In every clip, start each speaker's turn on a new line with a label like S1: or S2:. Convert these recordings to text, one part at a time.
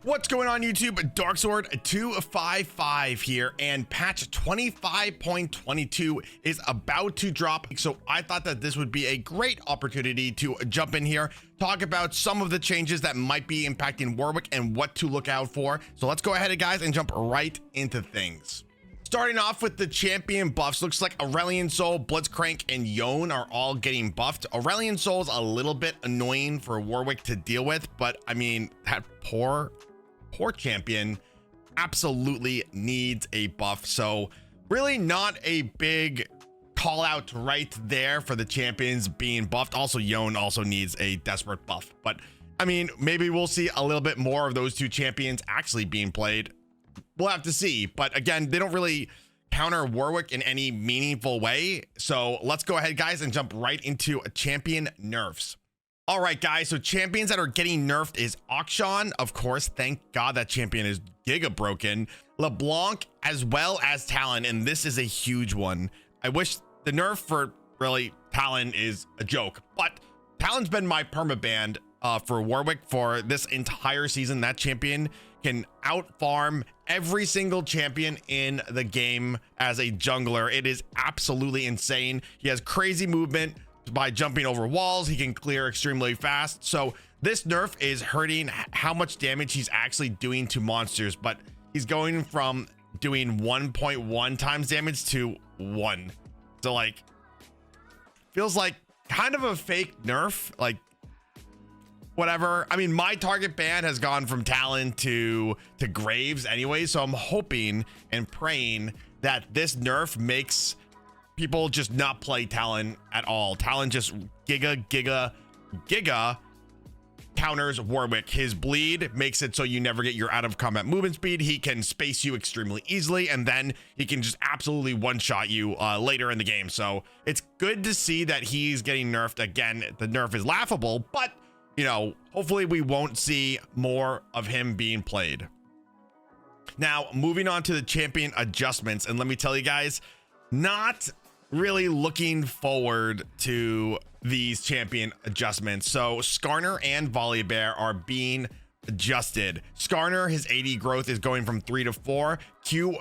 S1: What's going on YouTube? Darksword 255 here, and patch 25.22 is about to drop, so I thought that this would be a great opportunity to jump in here, talk about some of the changes that might be impacting Warwick and what to look out for. So let's go ahead, guys, and jump right into things. Starting off with the champion buffs, looks like Aurelion Sol, Blitzcrank, and Yone are all getting buffed. Aurelion Sol's a little bit annoying for Warwick to deal with, but I mean, that poor champion absolutely needs a buff. So really not a big call out right there for the champions being buffed. Also, Yone also needs a desperate buff, but I mean, maybe we'll see a little bit more of those two champions actually being played. We'll have to see, but again, they don't really counter Warwick in any meaningful way. So let's go ahead, guys, and jump right into champion nerfs. All right, guys, so champions that are getting nerfed is Akshan. Of course, thank God that champion is giga broken. LeBlanc, as well as Talon, and this is a huge one. I wish the nerf for really Talon is a joke, but Talon's been my permaban for Warwick for this entire season. That champion can out farm every single champion in the game as a jungler. It is absolutely insane. He has crazy movement by jumping over walls. He can clear extremely fast. So this nerf is hurting how much damage he's actually doing to monsters, but he's going from doing 1.1 times damage to 1. So like, feels like kind of a fake nerf, like whatever. I mean, my target ban has gone from Talon to Graves anyway, so I'm hoping and praying that this nerf makes people just not play Talon at all. Talon just giga counters Warwick. His bleed makes it so you never get your out of combat movement speed. He can space you extremely easily, and then he can just absolutely one-shot you later in the game. So it's good to see that he's getting nerfed. Again, the nerf is laughable, but you know, hopefully we won't see more of him being played. Now, moving on to the champion adjustments, and let me tell you guys, not really looking forward to these champion adjustments. So Skarner and Volibear are being adjusted. Skarner, his AD growth is going from 3 to 4. Q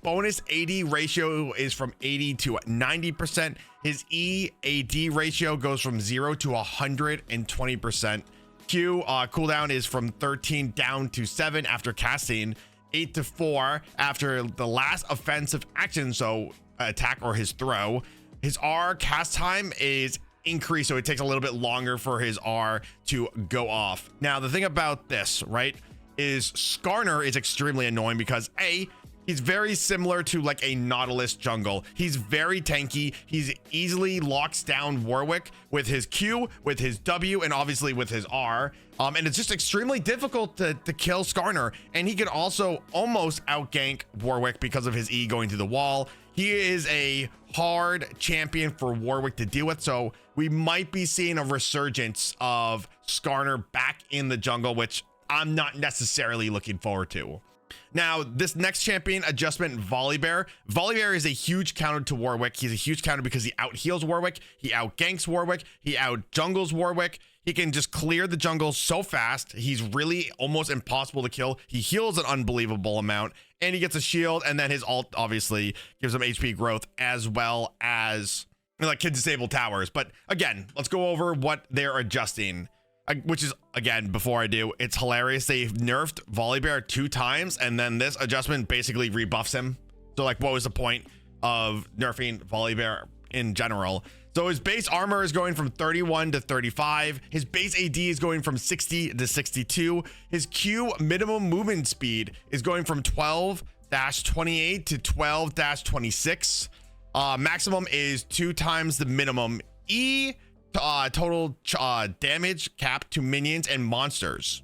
S1: bonus AD ratio is from 80 to 90%. His E AD ratio goes from 0 to 120%. Q cooldown is from 13 down to 7 after casting, 8 to 4 after the last offensive action, so attack or his throw. His R cast time is increased, so it takes a little bit longer for his R to go off. Now, the thing about this, right, is Skarner is extremely annoying because he's very similar to like a Nautilus jungle. He's very tanky. He's easily locks down Warwick with his Q, with his W, and obviously with his R. And it's just extremely difficult to kill Skarner. And he can also almost outgank Warwick because of his E going through the wall. He is a hard champion for Warwick to deal with. So we might be seeing a resurgence of Skarner back in the jungle, which I'm not necessarily looking forward to. Now, this next champion adjustment, Volibear. Volibear is a huge counter to Warwick. He's a huge counter because he out heals Warwick, he out ganks Warwick, he out jungles Warwick. He can just clear the jungle so fast. He's really almost impossible to kill. He heals an unbelievable amount, and he gets a shield, and then his ult obviously gives him HP growth as well as like can disable towers. But again, let's go over what they're adjusting. Which is, again, before I do, it's hilarious. They've nerfed Volibear 2 times, and then this adjustment basically rebuffs him. So, like, what was the point of nerfing Volibear in general? So his base armor is going from 31 to 35. His base AD is going from 60 to 62. His Q minimum movement speed is going from 12-28 to 12-26. Maximum is 2 times the minimum. E total damage cap to minions and monsters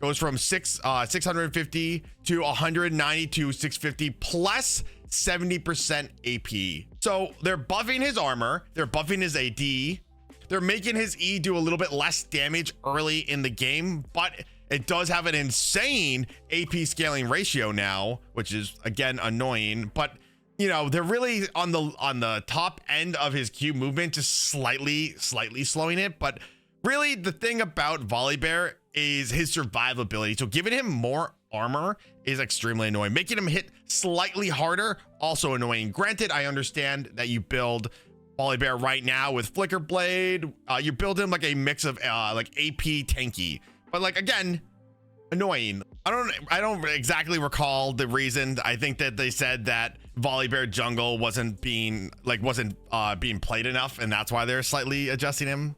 S1: goes from 650 to 190 to 650 plus 70% AP. So they're buffing his armor, they're buffing his AD, they're making his E do a little bit less damage early in the game, but it does have an insane AP scaling ratio now, which is again annoying. But you know, they're really on the top end of his Q movement, just slightly slowing it. But really, the thing about Volibear is his survivability. So giving him more armor is extremely annoying. Making him hit slightly harder, also annoying. Granted, I understand that you build Volibear right now with Flicker Blade. You build him like a mix of like AP tanky, but like again, annoying. I don't exactly recall the reason. I think that they said that Volibear jungle wasn't being played enough, and that's why they're slightly adjusting him.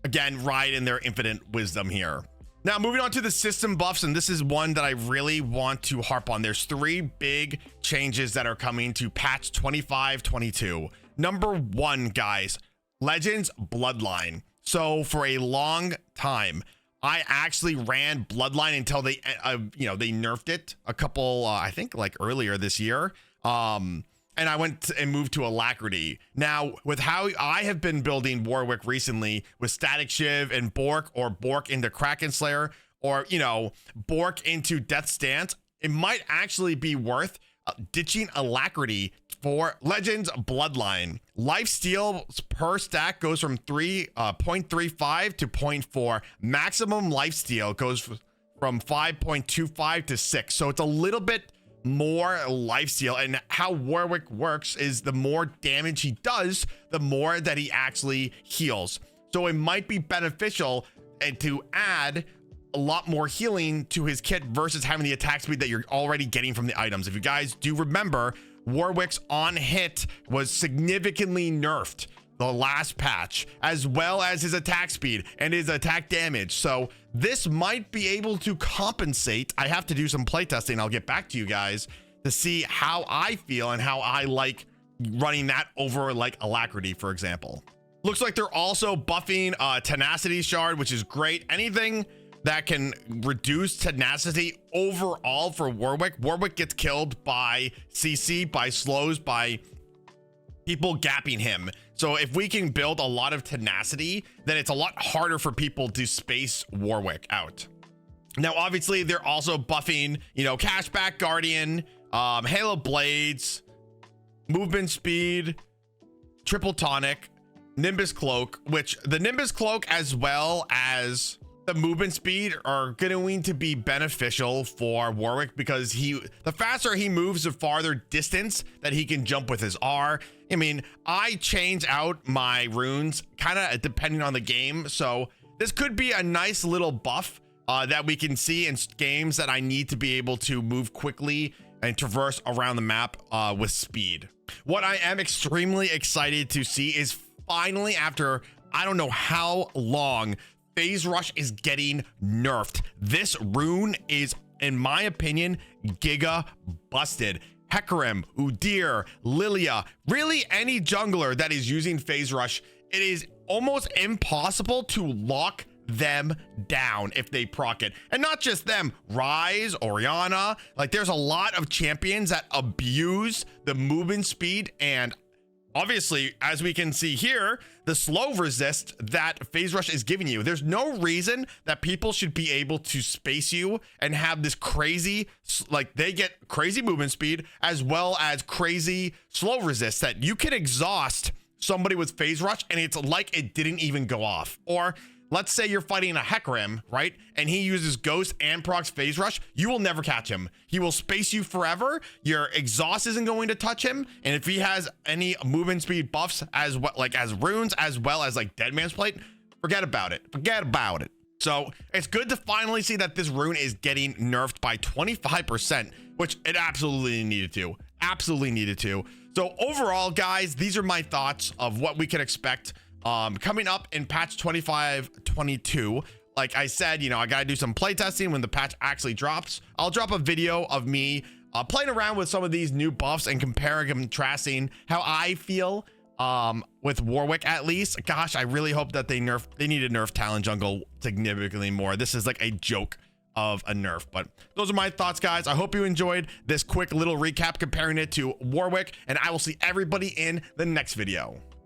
S1: Again, right in their infinite wisdom here. Now moving on to the system buffs, and this is one that I really want to harp on. There's 3 big changes that are coming to patch 25-22. Number 1, guys, Legends Bloodline. So for a long time, I actually ran Bloodline until they they nerfed it a couple I think like earlier this year. And I went and moved to Alacrity. Now, with how I have been building Warwick recently with Static Shiv and Bork, or Bork into Kraken Slayer, or Bork into Death Stance, it might actually be worth ditching Alacrity for Legends Bloodline. Lifesteal per stack goes from 0.35 to 0.4. Maximum lifesteal goes from 5.25 to 6. So it's a little bit more lifesteal, and how Warwick works is the more damage he does, the more that he actually heals. So it might be beneficial to add a lot more healing to his kit versus having the attack speed that you're already getting from the items. If you guys do remember, Warwick's on hit was significantly nerfed the last patch, as well as his attack speed and his attack damage. So this might be able to compensate. I have to do some playtesting. I'll get back to you guys to see how I feel and how I like running that over like Alacrity, for example. Looks like they're also buffing Tenacity Shard, which is great. Anything that can reduce tenacity overall for Warwick. Warwick gets killed by CC, by slows, by people gapping him. So if we can build a lot of tenacity, then it's a lot harder for people to space Warwick out. Now, obviously, they're also buffing, Cashback Guardian, Halo Blades, movement speed, triple tonic, Nimbus Cloak, which the Nimbus Cloak as well as the movement speed are going to be beneficial for Warwick, because the faster he moves, the farther distance that he can jump with his R. I mean, I change out my runes kind of depending on the game, so this could be a nice little buff that we can see in games that I need to be able to move quickly and traverse around the map with speed. What I am extremely excited to see is finally, after I don't know how long, Phase Rush is getting nerfed. This rune is, in my opinion, giga busted. Hecarim, Udyr, Lilia, really any jungler that is using Phase Rush, it is almost impossible to lock them down if they proc it. And not just them, Ryze, Orianna, like there's a lot of champions that abuse the movement speed, and obviously, as we can see here, the slow resist that Phase Rush is giving you. There's no reason that people should be able to space you and have this crazy, like they get crazy movement speed as well as crazy slow resist that you can exhaust somebody with Phase Rush and it's like it didn't even go off. Or let's say you're fighting a Hecarim, right? And he uses Ghost and procs Phase Rush. You will never catch him. He will space you forever. Your exhaust isn't going to touch him. And if he has any movement speed buffs as well, like as runes, as well as like Dead Man's Plate, forget about it. Forget about it. So it's good to finally see that this rune is getting nerfed by 25%, which it absolutely needed to. Absolutely needed to. So overall, guys, these are my thoughts of what we can expect coming up in patch 25-22. Like I said, I gotta do some playtesting when the patch actually drops. I'll drop a video of me playing around with some of these new buffs and comparing and contrasting how I feel with Warwick, at least. Gosh, I really hope that they need to nerf Talon Jungle significantly more. This is like a joke of a nerf. But those are my thoughts, guys. I hope you enjoyed this quick little recap comparing it to Warwick, and I will see everybody in the next video.